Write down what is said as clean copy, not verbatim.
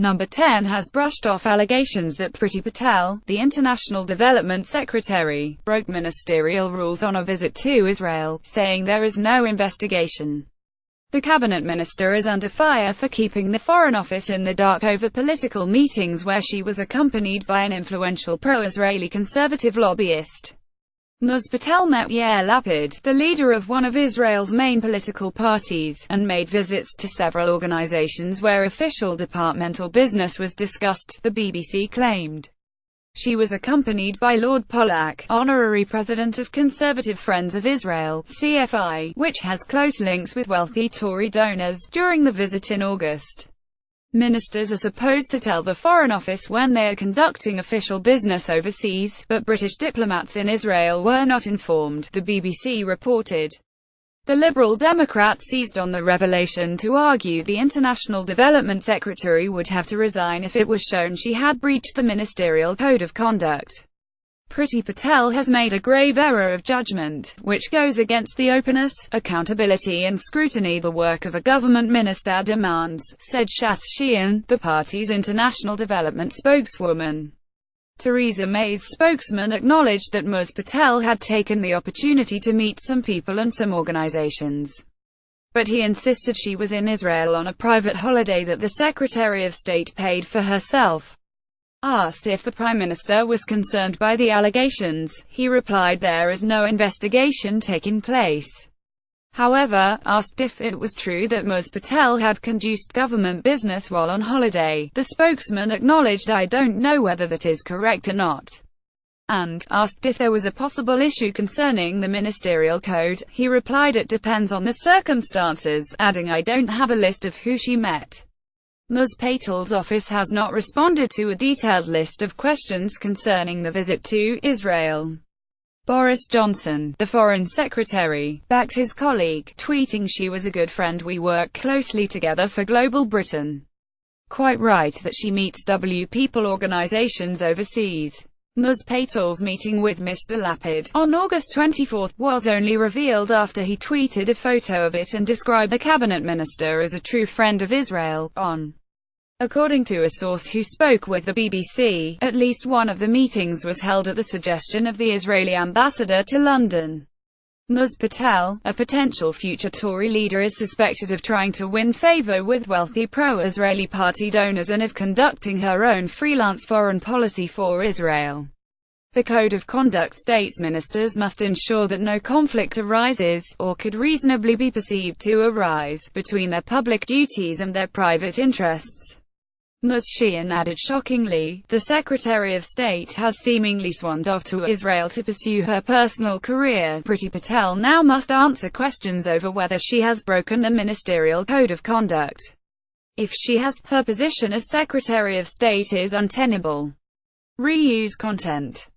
Number 10 has brushed off allegations that Priti Patel, the International Development Secretary, broke ministerial rules on a visit to Israel, saying there is no investigation. The cabinet minister is under fire for keeping the Foreign Office in the dark over political meetings where she was accompanied by an influential pro-Israeli conservative lobbyist. Ms. Patel met Yair Lapid, the leader of one of Israel's main political parties, and made visits to several organizations where official departmental business was discussed, the BBC claimed. She was accompanied by Lord Pollack, honorary president of Conservative Friends of Israel (CFI), which has close links with wealthy Tory donors, during the visit in August. Ministers are supposed to tell the Foreign Office when they are conducting official business overseas, but British diplomats in Israel were not informed, the BBC reported. The Liberal Democrats seized on the revelation to argue the International Development Secretary would have to resign if it was shown she had breached the ministerial code of conduct. Priti Patel has made a grave error of judgment, which goes against the openness, accountability and scrutiny the work of a government minister demands, said Shas Sheehan, the party's international development spokeswoman. Theresa May's spokesman acknowledged that Ms. Patel had taken the opportunity to meet some people and some organizations. But he insisted she was in Israel on a private holiday that the Secretary of State paid for herself. Asked if the Prime Minister was concerned by the allegations, he replied there is no investigation taking place. However, asked if it was true that Ms. Patel had conducted government business while on holiday, the spokesman acknowledged I don't know whether that is correct or not. And, asked if there was a possible issue concerning the ministerial code, he replied it depends on the circumstances, adding I don't have a list of who she met. Ms. Patel's office has not responded to a detailed list of questions concerning the visit to Israel. Boris Johnson, the Foreign Secretary, backed his colleague, tweeting she was a good friend, we work closely together for global Britain. Quite right that she meets people organizations overseas. Ms. Patel's meeting with Mr. Lapid, on August 24, was only revealed after he tweeted a photo of it and described the cabinet minister as a true friend of Israel, on. According to a source who spoke with the BBC, at least one of the meetings was held at the suggestion of the Israeli ambassador to London. Ms. Patel, a potential future Tory leader, is suspected of trying to win favour with wealthy pro-Israeli party donors and of conducting her own freelance foreign policy for Israel. The Code of Conduct states ministers must ensure that no conflict arises, or could reasonably be perceived to arise, between their public duties and their private interests. Ms. Sheehan added, shockingly, the Secretary of State has seemingly swanned off to Israel to pursue her personal career. Priti Patel now must answer questions over whether she has broken the ministerial code of conduct. If she has, her position as Secretary of State is untenable. Reuse content.